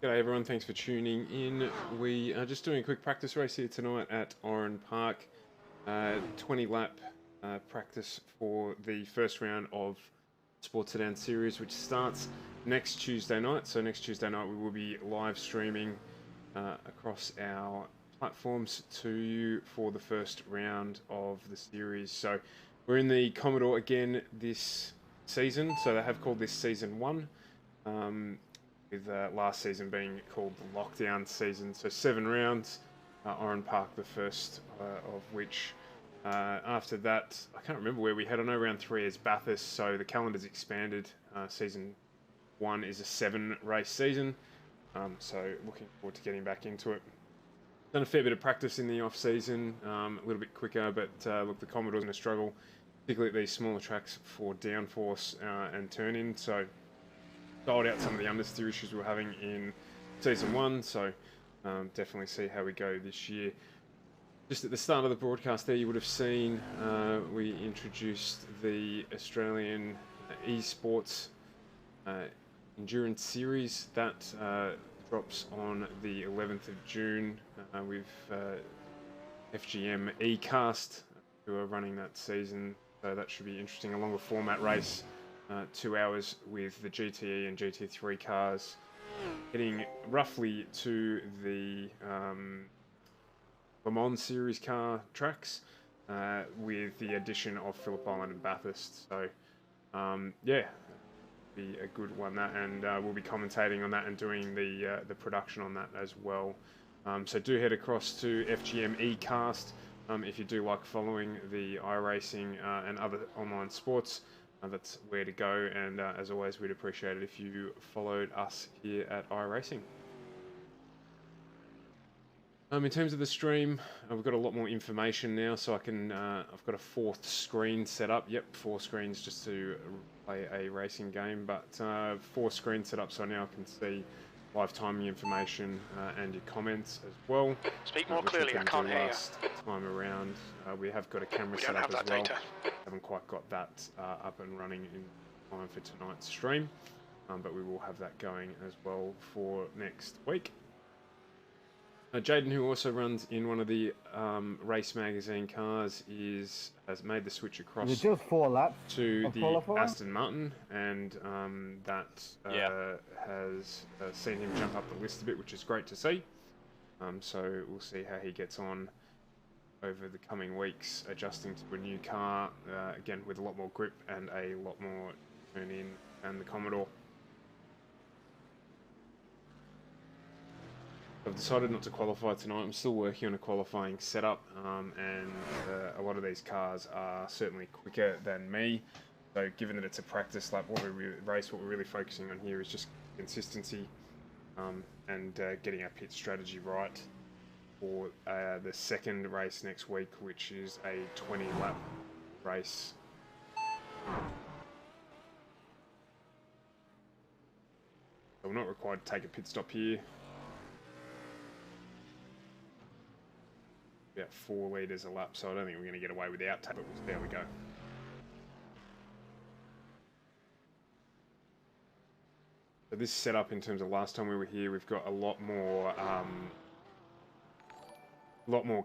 G'day everyone, thanks for tuning in. We are just doing a quick practice race here tonight at Oran Park. 20 lap practice for the first round of Sports Sedan series, which starts next Tuesday night. So next Tuesday night we will be live streaming across our platforms to you for the first round of the series. So we're in the Commodore again this season, so they have called this season 1. With last season being called the lockdown season. So 7 rounds, Oran Park the first of which. After that, I can't remember where we had. I know round 3 is Bathurst, so the calendar's expanded. Season 1 is a 7 race season, so looking forward to getting back into it. Done a fair bit of practice in the off season, a little bit quicker, but look, the Commodore's going to struggle, particularly at these smaller tracks for downforce and turn in. So dialed out some of the understeer issues we were having in season 1, so definitely see how we go this year. Just at the start of the broadcast there, you would have seen we introduced the Australian esports endurance series that drops on the 11th of June with FGM eCast, who are running that season, so that should be interesting. A longer format race. 2 hours with the GTE and GT3 cars, heading roughly to the Le Mans Series car tracks, with the addition of Phillip Island and Bathurst. So, yeah, be a good one that, and we'll be commentating on that and doing the production on that as well. So do head across to FGM eCast if you do like following the iRacing and other online sports. That's where to go, and as always, we'd appreciate it if you followed us here at iRacing. In terms of the stream, we've got a lot more information now, so I can. I've got a 4th screen set up. Yep, 4 screens just to play a racing game, but 4 screens set up, so now I can see live timing information and your comments as well. Speak more clearly, I can't hear you. Last time around, we have got a camera set up as well. Haven't quite got that up and running in time for tonight's stream, but we will have that going as well for next week. Jaden, who also runs in one of the race magazine cars, has made the switch across just 4 laps to the Aston Martin, and that has seen him jump up the list a bit, which is great to see. So we'll see how he gets on over the coming weeks, adjusting to a new car, again with a lot more grip and a lot more turn in than the Commodore. I've decided not to qualify tonight. I'm still working on a qualifying setup, and a lot of these cars are certainly quicker than me. So given that it's a practice lap, what we're really focusing on here is just consistency and getting our pit strategy right for the second race next week, which is a 20 lap race. So we're not required to take a pit stop here. About 4 litres a lap, so I don't think we're going to get away without tape, but there we go. So this setup, in terms of last time we were here, we've got a lot more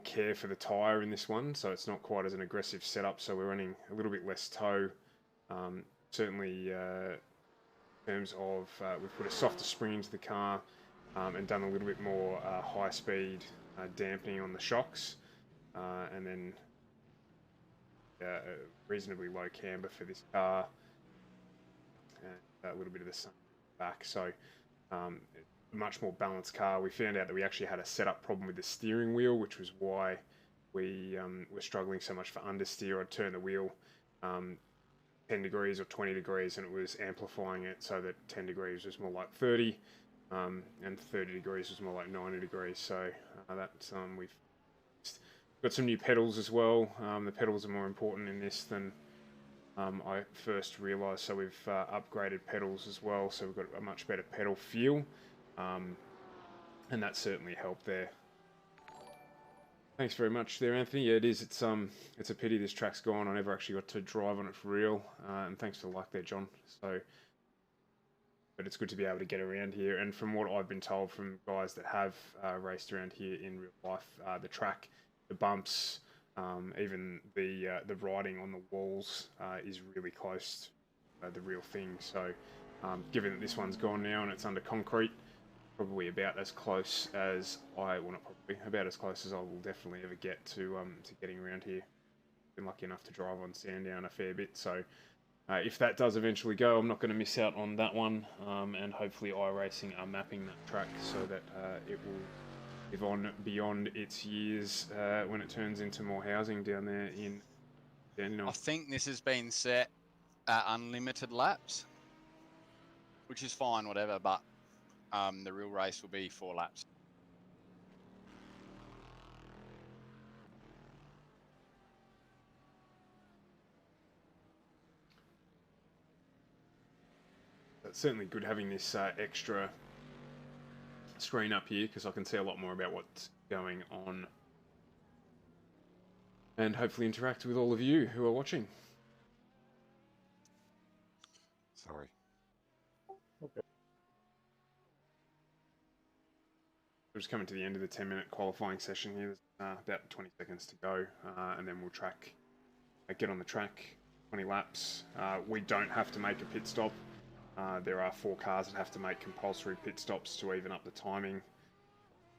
care for the tyre in this one, so it's not quite as an aggressive setup, so we're running a little bit less toe. Certainly in terms of, we've put a softer spring into the car and done a little bit more high speed dampening on the shocks, and then a reasonably low camber for this car, and a little bit of the sun back, so a much more balanced car. We found out that we actually had a setup problem with the steering wheel, which was why we were struggling so much for understeer. I'd turn the wheel 10 degrees or 20 degrees and it was amplifying it, so that 10 degrees was more like 30, and 30 degrees was more like 90 degrees. So we've got some new pedals as well. The pedals are more important in this than I first realised, so we've upgraded pedals as well, so we've got a much better pedal feel, and that certainly helped there. Thanks very much there, Anthony. Yeah, it is. It's a pity this track's gone. I never actually got to drive on it for real, and thanks for the like there, John. So but it's good to be able to get around here. And from what I've been told from guys that have raced around here in real life, the track, the bumps, even the riding on the walls is really close to the real thing. So given that this one's gone now and it's under concrete, probably about as close as about as close as I will definitely ever get to getting around here. Been lucky enough to drive on Sandown a fair bit, so if that does eventually go, I'm not going to miss out on that one, and hopefully iRacing are mapping that track so that it will live on beyond its years when it turns into more housing down there in Dandenong. I think this has been set at unlimited laps, which is fine, whatever, but the real race will be 4 laps. It's certainly good having this extra screen up here because I can see a lot more about what's going on and hopefully interact with all of you who are watching. Sorry. Okay. We're just coming to the end of the 10-minute qualifying session here. There's about 20 seconds to go, and then we'll get on the track, 20 laps. We don't have to make a pit stop. There are 4 cars that have to make compulsory pit stops to even up the timing,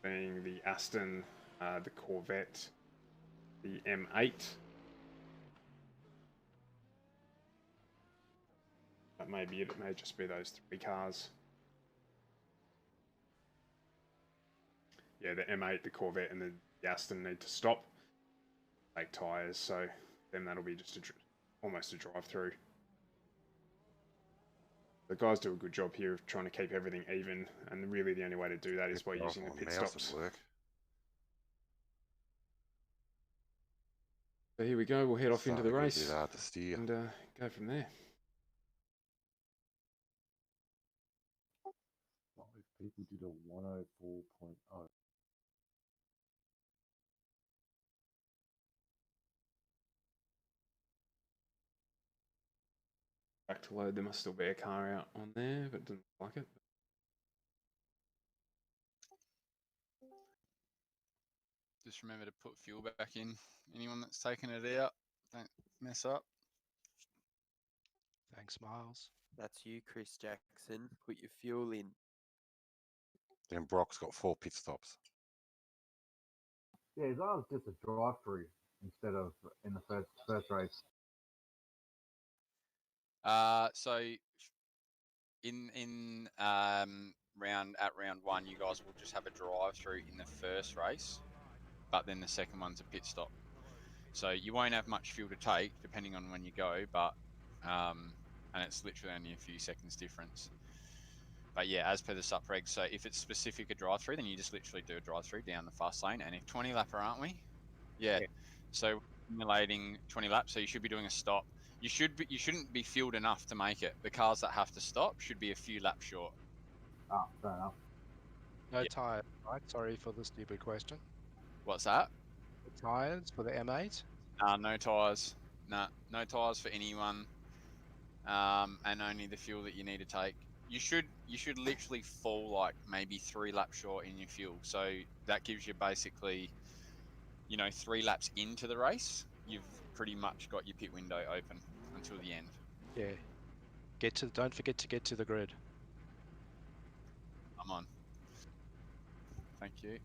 being the Aston, the Corvette, the M8. That may be it. It may just be those 3 cars. Yeah, the M8, the Corvette, and the Aston need to stop, take tyres, so then that'll be just almost a drive-through. The guys do a good job here of trying to keep everything even, and really the only way to do that is by using the pit stops. So here we go, we'll head off into the race and go from there. 5 people did a 104.0. Back to load, there must still be a car out on there, but doesn't look like it. Just remember to put fuel back in. Anyone that's taken it out, don't mess up. Thanks, Miles. That's you, Chris Jackson. Put your fuel in. Then Brock's got 4 pit stops. Yeah, that was just a drive-through instead of in the first race. So in round 1, you guys will just have a drive-through in the first race, but then the second one's a pit stop. So you won't have much fuel to take depending on when you go, but and it's literally only a few seconds difference. But yeah, as per the sup reg, so if it's specific a drive-through, then you just literally do a drive-through down the fast lane. And if 20 lapper, aren't we? Yeah. So simulating 20 laps, so you should be doing a stop. You shouldn't be fueled enough to make it. The cars that have to stop should be a few laps short. Ah, fair enough. No tyres, right? Sorry for the stupid question. What's that? The tyres for the M8? No tyres. No tyres for anyone. And only the fuel that you need to take. You should literally fall like maybe 3 laps short in your fuel. So that gives you basically, 3 laps into the race, you've pretty much got your pit window open until the end. Yeah. Don't forget to get to the grid. I'm on. Thank you.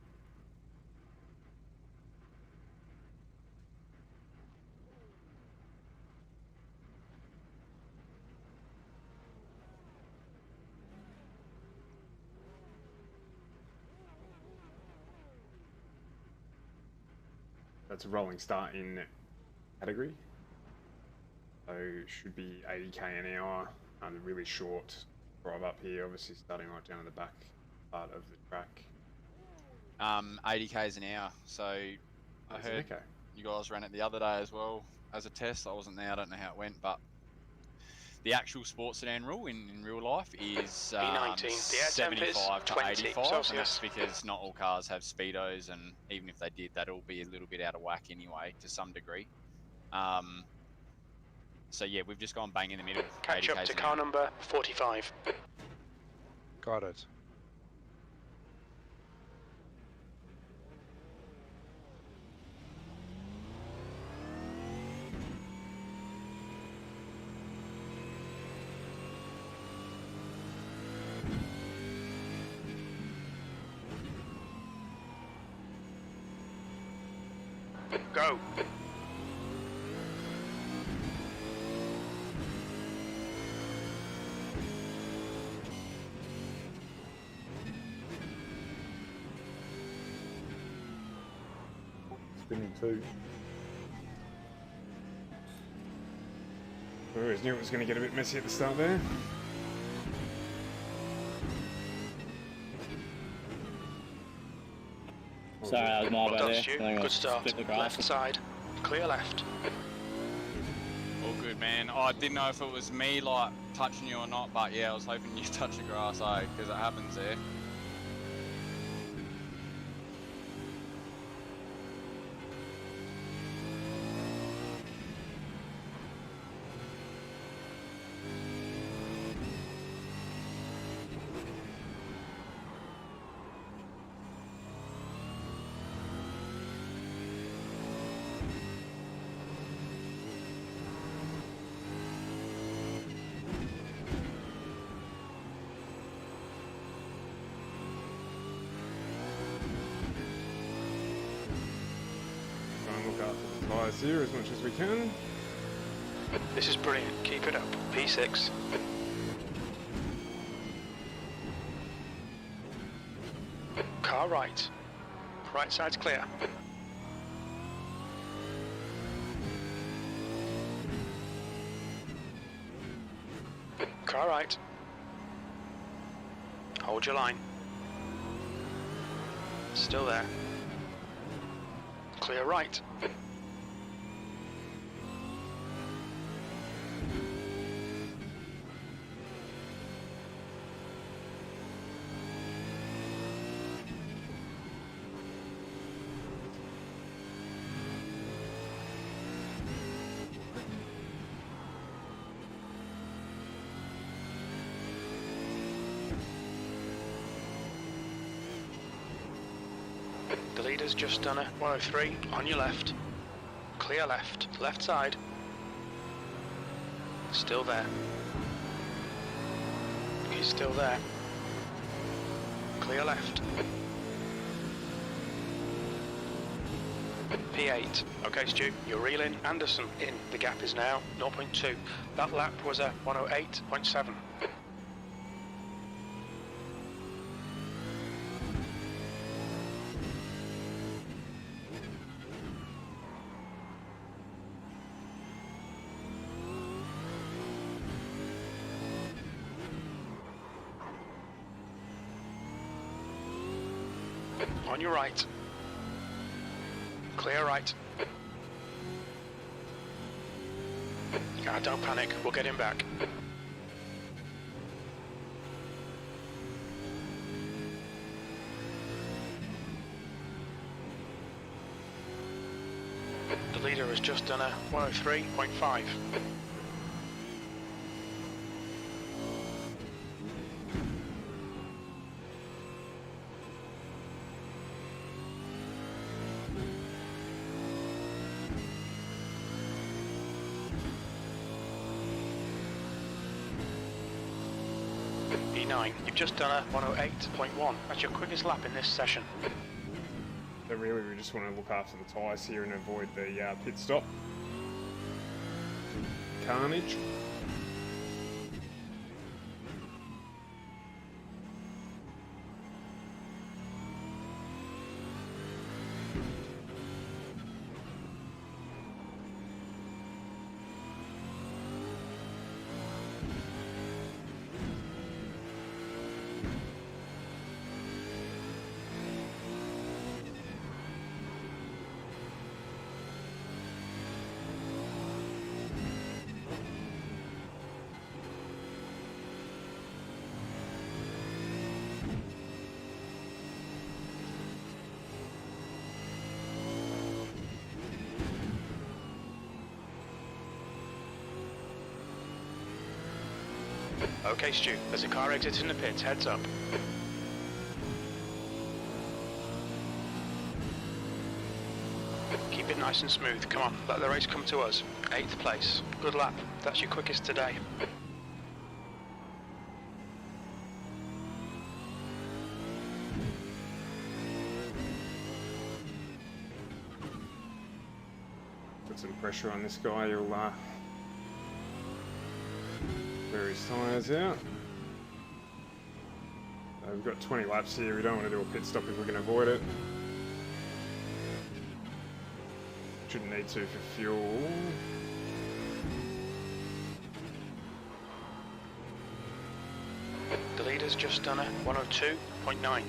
That's a rolling start in category. So should be 80k an hour. Really short drive up here, obviously starting right down at the back part of the track. 80 k's an hour. So I heard you guys ran it the other day as well as a test. I wasn't there, I don't know how it went, but the actual sports sedan rule in real life is 75 to 85, and that's because not all cars have speedos, and even if they did, that'll be a little bit out of whack anyway, to some degree. So yeah, we've just gone bang in the middle. Catch up to car number 45. Got it. Go. Spinning 2. I always knew it was going to get a bit messy at the start there. Sorry, I was more Well by done, there. Stu. I think I Good start. split the grass. Left side. Clear left. All good, man. Oh, I didn't know if it was me, like, touching you or not, but yeah, I was hoping you touched the grass, because it happens there. Try and look after the tyres here as much as we can. This is brilliant. Keep it up. P6. Car right. Right side's clear. Car right. Hold your line. Still there. Clear right. The leader's just done a 103 on your left. Clear left. Left side. Still there. He's still there. Clear left. P8. Okay, Stu, you're reeling. Anderson in. The gap is now 0.2. That lap was a 108.7. On your right. Clear right. Don't panic, we'll get him back. The leader has just done a 103.5. E9, you've just done a 108.1. That's your quickest lap in this session. So really we just want to look after the tyres here and avoid the pit stop. Carnage. Okay, Stu, there's a car exiting the pits, heads up. Keep it nice and smooth, come on, let the race come to us. 8th place, good lap, that's your quickest today. Put some pressure on this guy, he'll clear his tyres out. We've got 20 laps here, we don't want to do a pit stop if we can avoid it. Shouldn't need to for fuel. The leader's just done a 102.9.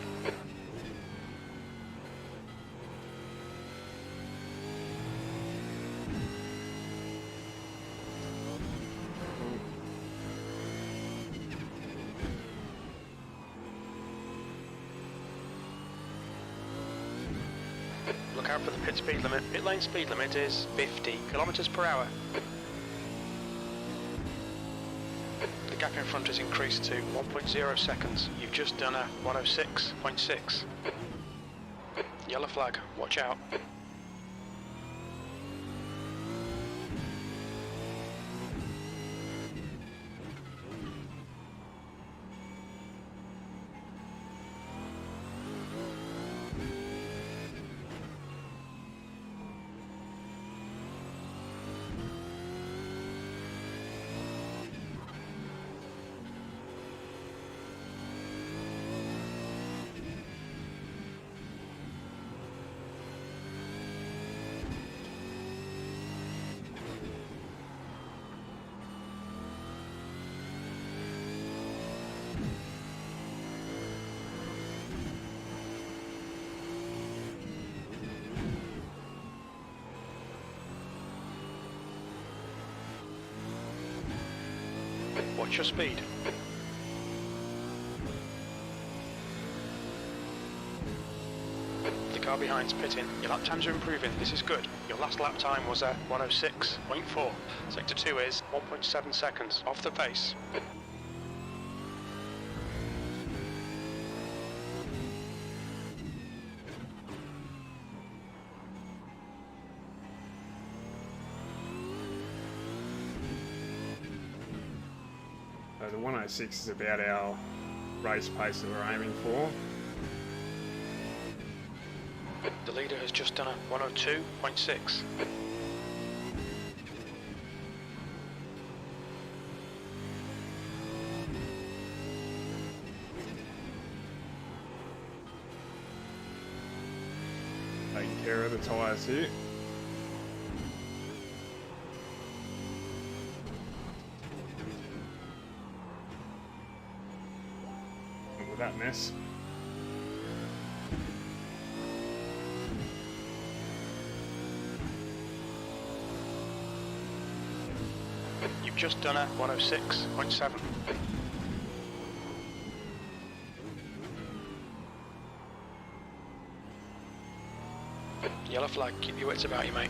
Look out for the pit speed limit. Pit lane speed limit is 50 kilometers per hour. The gap in front has increased to 1.0 seconds. You've just done a 106.6. Yellow flag, watch out. Watch your speed. The car behind's pitting. Your lap times are improving. This is good. Your last lap time was at 106.4. Sector 2 is 1.7 seconds off the pace. The 106 is about our race pace that we're aiming for. The leader has just done a 102.6. Taking care of the tyres here. With that mess. You've just done a 106.7. Yellow flag, keep your wits about you, mate.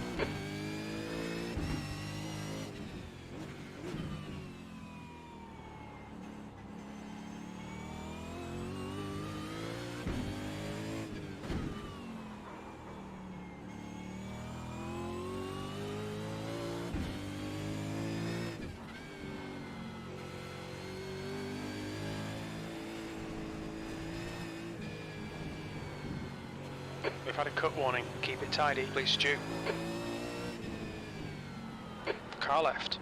We've had a cut warning. Keep it tidy, please, Stu. Car left.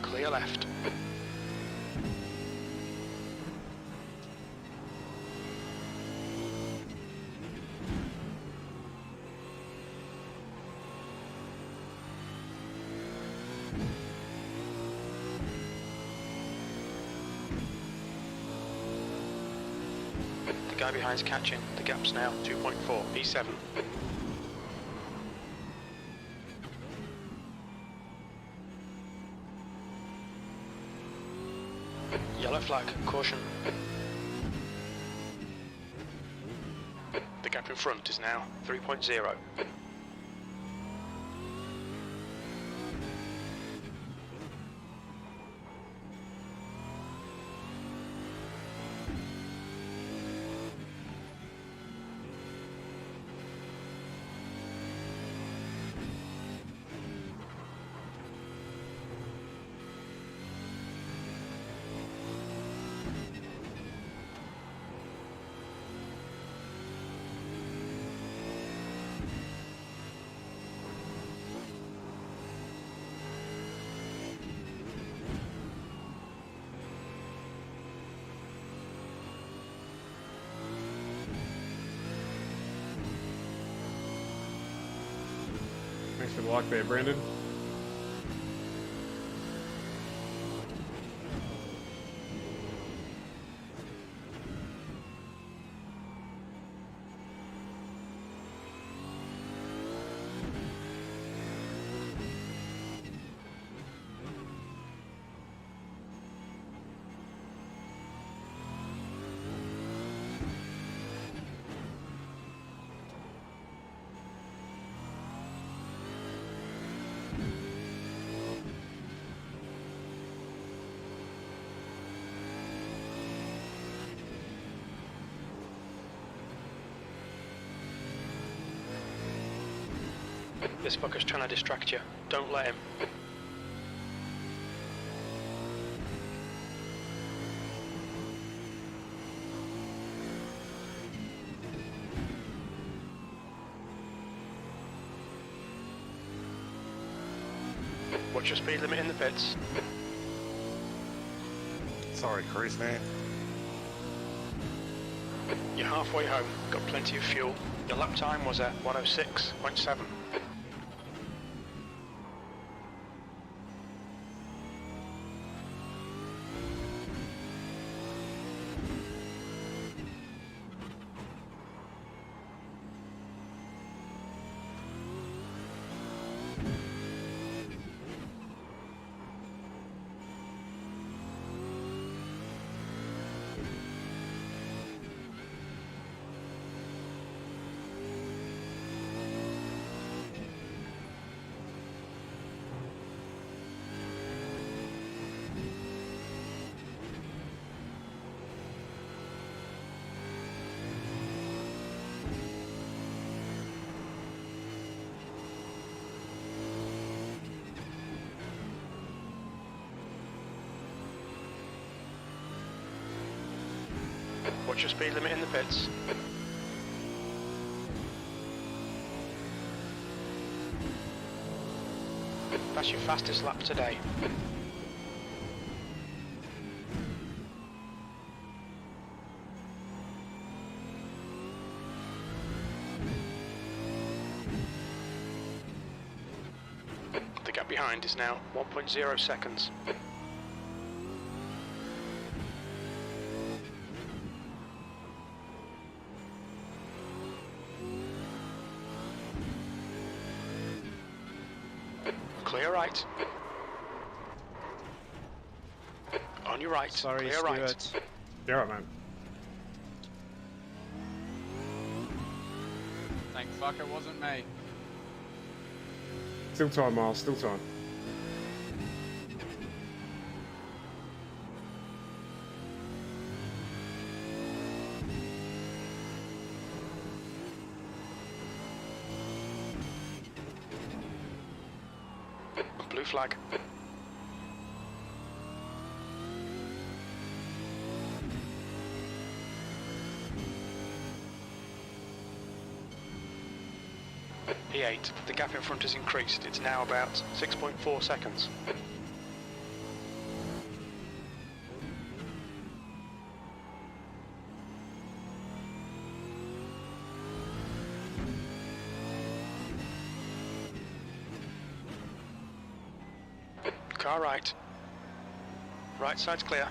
Clear left. The guy behind's catching. The gap's now 2.4. P7. Yellow flag. Caution. The gap in front is now 3.0. Thanks for the like there, Brandon. This fucker's trying to distract you. Don't let him. What's your speed limit in the pits? Sorry, Chris, man. You're halfway home, got plenty of fuel. Your lap time was at 106.7. What's your speed limit in the pits? That's your fastest lap today. The gap behind is now 1.0 seconds. Clear right. On your right. Sorry, clear Stuart. right. Yeah, right, man. Thank fuck it wasn't me. Still time, Miles. Still time. Blue flag. P8. The gap in front has increased. It's now about 6.4 seconds. Car right. Right side's clear.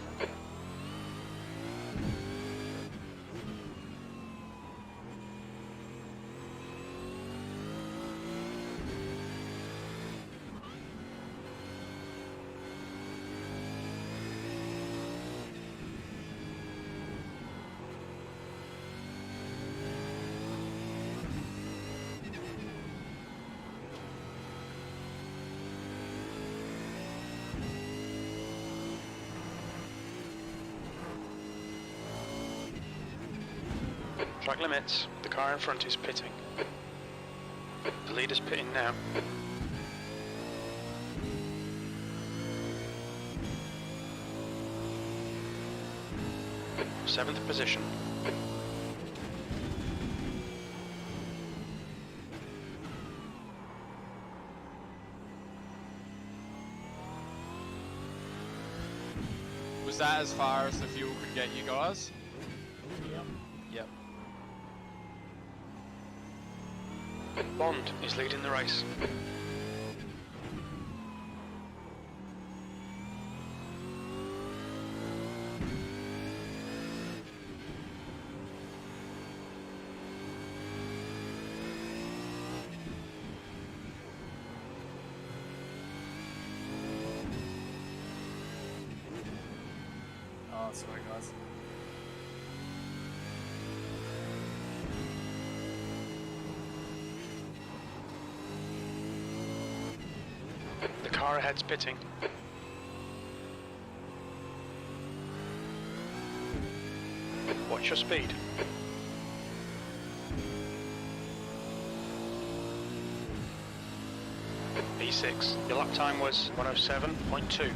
Track limits. The car in front is pitting. The leader's pitting now. Seventh position. Was that as far as the fuel could get you guys? Yep. Bond is leading the race. Oh, sorry guys. The car ahead's pitting. Watch your speed. B6, your lap time was 107.2.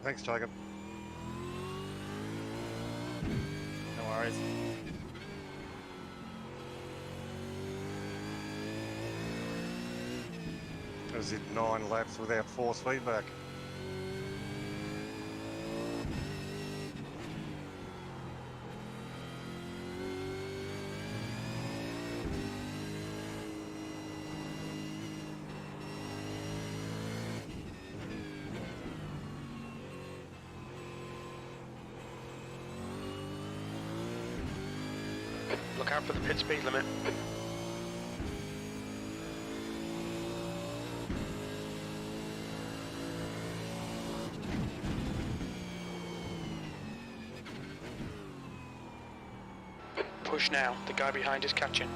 Thanks, Jacob. No worries. Is it 9 laps without force feedback? Look out for the pit speed limit. Push now, the guy behind is catching.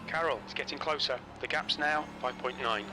Carroll is getting closer. The gap's now 5.9.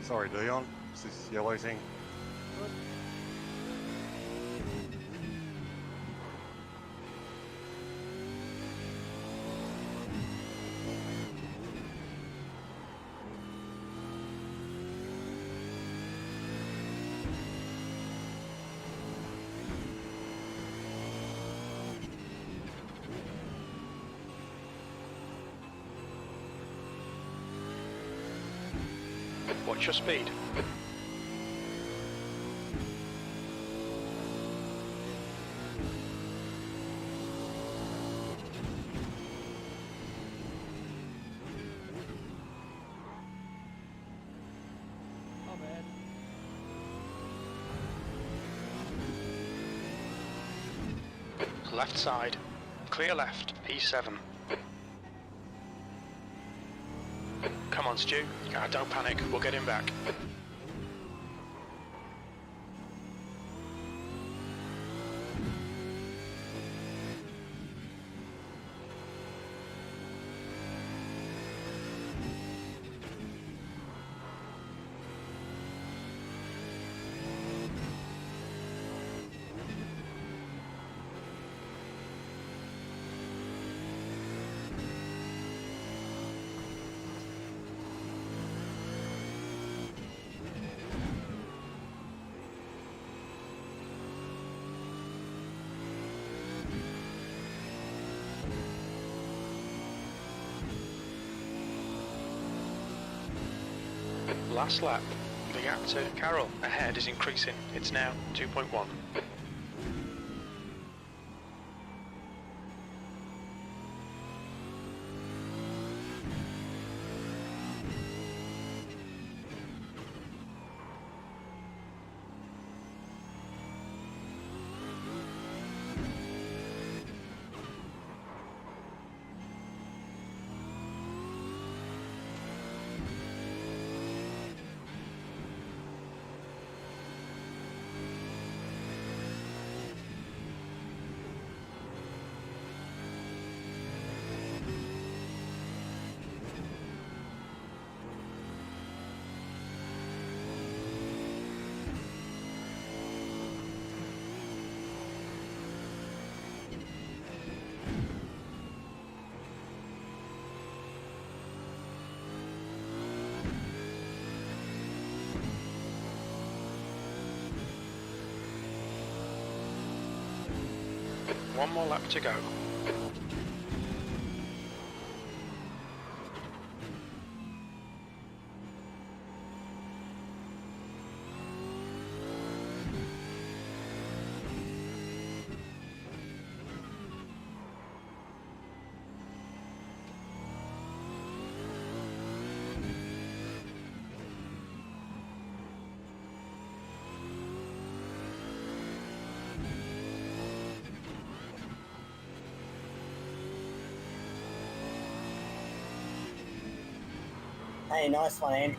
Sorry, Dion. It's this yellow thing. Watch your speed. Oh man. Left side. Clear left, P7. Come on, Stu. Don't panic. We'll get him back. Last lap. The gap to Carroll ahead is increasing. It's now 2.1. One more lap to go. Hey, nice one, Andrew.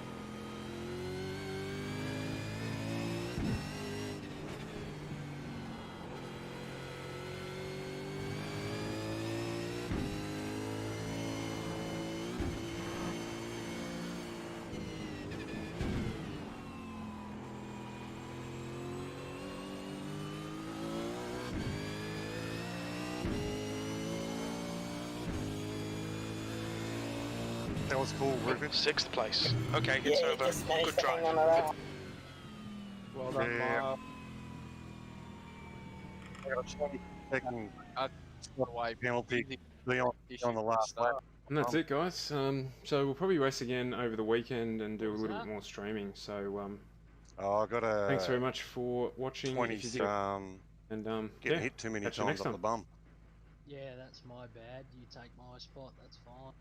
That was cool, Ruben. 6th place. Okay, it's Yeah, over. just managed Good to hang drive. on to that. Well done, Yeah. Miles. I got a 20-second Away penalty on issue the last lap. And that's it, guys. So we'll probably race again over the weekend and do a was little that? bit more streaming. So Oh, I got a thanks very much for watching. 20. If you did, and Getting yeah, hit too many catch you times next up the time. bum. Yeah, that's my bad. You take my spot, that's fine.